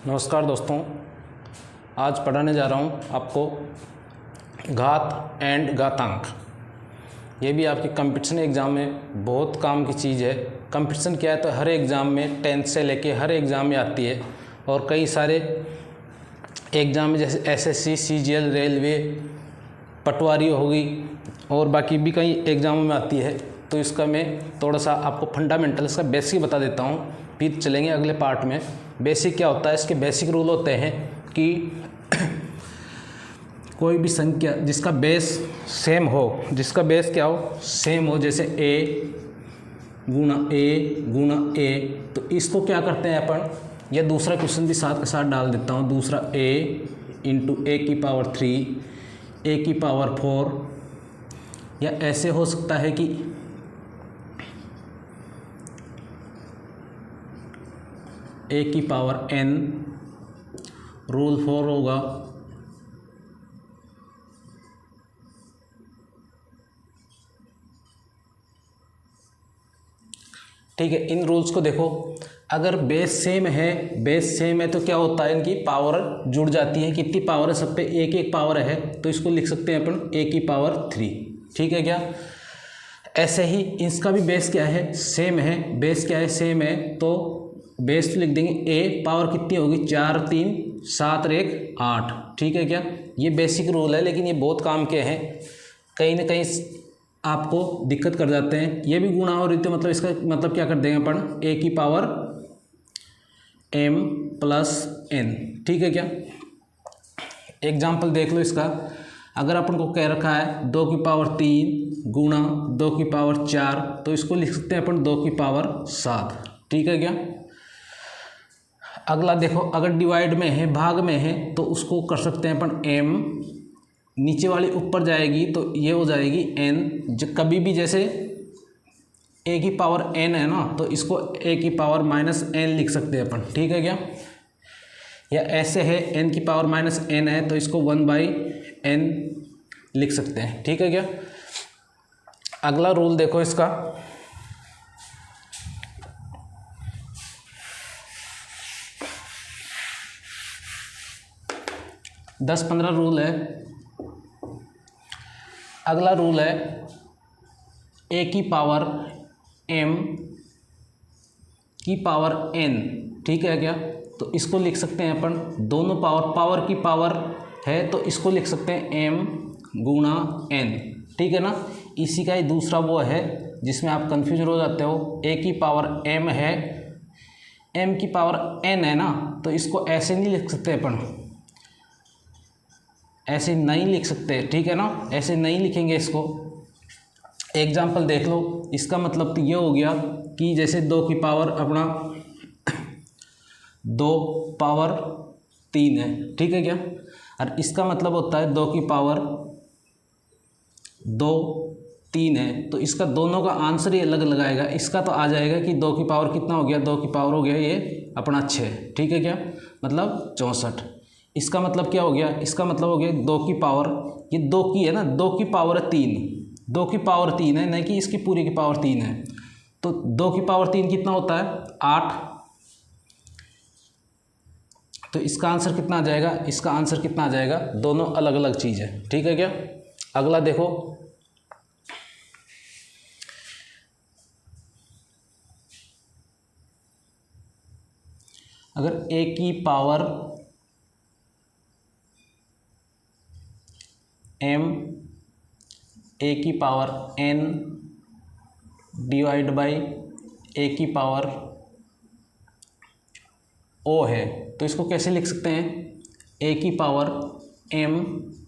नमस्कार दोस्तों, आज पढ़ाने जा रहा हूँ आपको घात एंड घातांक। ये भी आपके कंपटीशन एग्ज़ाम में बहुत काम की चीज़ है। कंपटीशन क्या है तो हर एग्ज़ाम में 10th से लेके हर एग्ज़ाम में आती है और कई सारे एग्ज़ाम में जैसे एसएससी, सीजीएल, रेलवे, पटवारी होगी और बाकी भी कई एग्ज़ामों में आती है। तो इसका मैं थोड़ा सा आपको फंडामेंटल इसका बेसिक बता देता हूँ, फिर चलेंगे अगले पार्ट में। बेसिक क्या होता है, इसके बेसिक रूल होते हैं कि कोई भी संख्या जिसका बेस सेम हो, जिसका बेस क्या हो, सेम हो, जैसे a गुणा a, तो इसको क्या करते हैं अपन, या दूसरा क्वेश्चन भी साथ के साथ डाल देता हूँ। दूसरा a इंटू a की पावर 3, a की पावर 4, या ऐसे हो सकता है कि a की पावर n, रूल 4 होगा ठीक है। इन रूल्स को देखो, अगर बेस सेम है तो क्या होता है, इनकी पावर जुड़ जाती है। कितनी पावर है, सब पे एक एक पावर है, तो इसको लिख सकते हैं अपन a की पावर 3, ठीक है क्या। ऐसे ही इसका भी बेस क्या है, सेम है, बेस क्या है, सेम है, तो बेस तो लिख देंगे a, पावर कितनी होगी 4 3 7 और 1 8, ठीक है क्या। ये बेसिक रूल है, लेकिन ये बहुत काम के हैं, कहीं ना कहीं आपको दिक्कत कर जाते हैं। ये भी गुणा हो रही तो मतलब इसका मतलब क्या कर देंगे अपन, a की पावर m प्लस n, ठीक है क्या। एग्जाम्पल देख लो इसका, अगर अपन को कह रखा है 2 की पावर 3 गुणा 2 की पावर 4, तो इसको लिख सकते हैं अपन 2 की पावर 7, ठीक है क्या। अगला देखो, अगर डिवाइड में है, भाग में है, तो उसको कर सकते हैं अपन m, नीचे वाली ऊपर जाएगी तो ये हो जाएगी n। कभी भी जैसे a की पावर n है ना, तो इसको a की पावर माइनस n लिख सकते हैं अपन, ठीक है क्या। या ऐसे है n की पावर माइनस n है, तो इसको 1/n लिख सकते हैं, ठीक है क्या। अगला रूल देखो इसका, दस 15 रूल है। अगला रूल है a की पावर m की पावर n, ठीक है क्या। तो इसको लिख सकते हैं अपन दोनों पावर की पावर है, तो इसको लिख सकते हैं m गुणा n, ठीक है ना। इसी का ही दूसरा वो है जिसमें आप कंफ्यूजन हो जाते हो, a की पावर m है, m की पावर n है ना, तो इसको ऐसे नहीं लिख सकते अपन, ऐसे नहीं लिख सकते, ठीक है ना, ऐसे नहीं लिखेंगे इसको। एग्जाम्पल देख लो, इसका मतलब तो ये हो गया कि जैसे 2 की पावर अपना 2 पावर 3 है, ठीक है क्या। और इसका मतलब होता है 2 की पावर 2 3 है, तो इसका दोनों का आंसर ही अलग लगाएगा। इसका तो आ जाएगा कि 2 की पावर कितना हो गया, 2 की पावर हो गया ये अपना 6, ठीक है क्या, मतलब 64। इसका मतलब क्या हो गया, इसका मतलब हो गया 2 की पावर, ये 2 की है ना, 2 की पावर 3, 2 की पावर 3 है, नहीं कि इसकी पूरी की पावर 3 है। तो 2 की पावर 3 कितना होता है, 8। तो इसका आंसर कितना आ जाएगा, इसका आंसर कितना आ जाएगा, दोनों अलग अलग चीज़ है, ठीक है क्या। अगला देखो, अगर a की पावर m, a की power n divide by a की पावर o है, तो इसको कैसे लिख सकते हैं, a की पावर m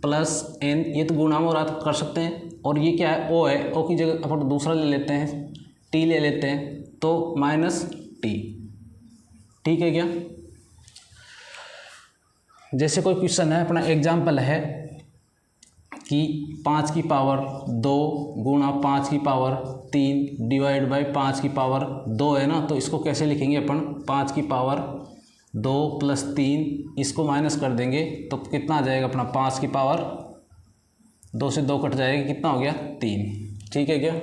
प्लस n, ये तो गुणा में रात कर सकते हैं, और ये क्या है, o है, o की जगह अपन दूसरा ले लेते हैं, t ले लेते हैं, तो माइनस t, ठीक है क्या। जैसे कोई क्वेश्चन है, अपना एग्जाम्पल है कि 5 की पावर 2 गुणा 5 की पावर 3 डिवाइड बाई 5 की पावर 2 है ना, तो इसको कैसे लिखेंगे अपन, 5 की पावर 2 प्लस 3, इसको माइनस कर देंगे तो कितना आ जाएगा अपना, 5 की पावर 2 से 2 कट जाएगा, कितना हो गया 3, ठीक है क्या।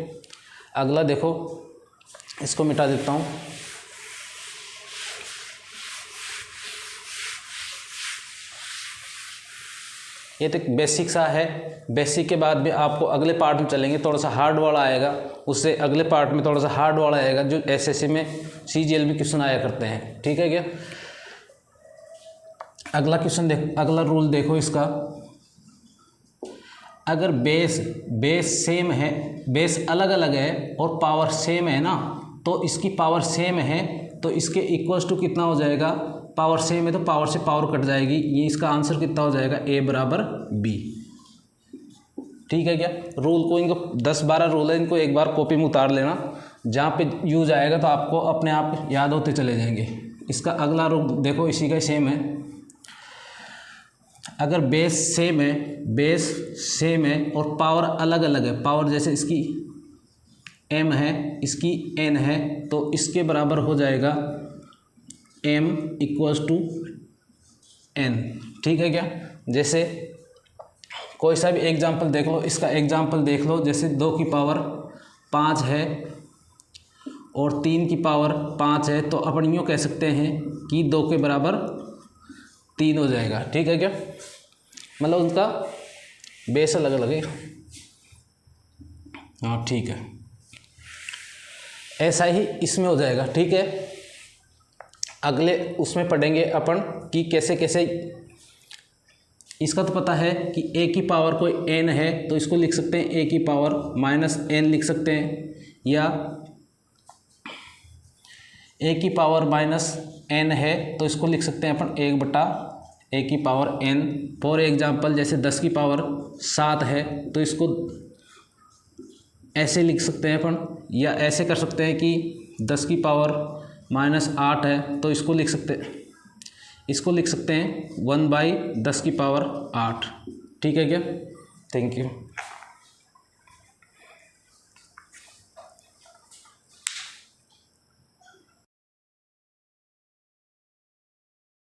अगला देखो, इसको मिटा देता हूँ, ये तो बेसिक सा है। बेसिक के बाद भी आपको अगले पार्ट में चलेंगे, थोड़ा सा हार्ड वाला आएगा, उससे अगले पार्ट में थोड़ा सा हार्ड वाला आएगा जो एसएससी में सीजीएल में क्वेश्चन आया करते हैं। ठीक है क्या? अगला क्वेश्चन अगला रूल देखो इसका। अगर बेस सेम है, बेस अलग अलग है और पावर सेम है ना, तो इसकी पावर सेम है तो इसके इक्वल्स टू कितना हो जाएगा? पावर सेम है तो पावर से पावर कट जाएगी। ये इसका आंसर कितना हो जाएगा? ए बराबर बी। ठीक है क्या? रूल को, इनको 10-12 रूल है, इनको एक बार कॉपी में उतार लेना, जहाँ पे यूज आएगा तो आपको अपने आप याद होते चले जाएंगे। इसका अगला रूल देखो, इसी का सेम है। अगर बेस सेम है और पावर अलग अलग है, पावर जैसे इसकी m है, इसकी n है, तो इसके बराबर हो जाएगा m इक्वल्स टू n। ठीक है क्या? जैसे कोई सा भी एग्जाम्पल देख लो, इसका एग्जाम्पल देख लो, जैसे 2 की पावर 5 है और 3 की पावर 5 है, तो अपन यूँ कह सकते हैं कि 2 के बराबर 3 हो जाएगा। ठीक है क्या? मतलब उनका बेस अलग अलग है। हाँ ठीक है, ऐसा ही इसमें हो जाएगा। ठीक है, अगले उसमें पढ़ेंगे अपन कि कैसे कैसे। इसका तो पता है कि a की पावर कोई n है तो इसको लिख सकते हैं a की पावर -n लिख सकते हैं, या a की पावर -n है तो इसको लिख सकते हैं अपन 1/a की पावर n। फॉर एग्जांपल जैसे 10 की पावर 7 है तो इसको ऐसे लिख सकते हैं अपन, या ऐसे कर सकते हैं कि 10 की पावर -8 है तो इसको लिख सकते हैं 1/10 की पावर 8। ठीक है क्या? Thank you.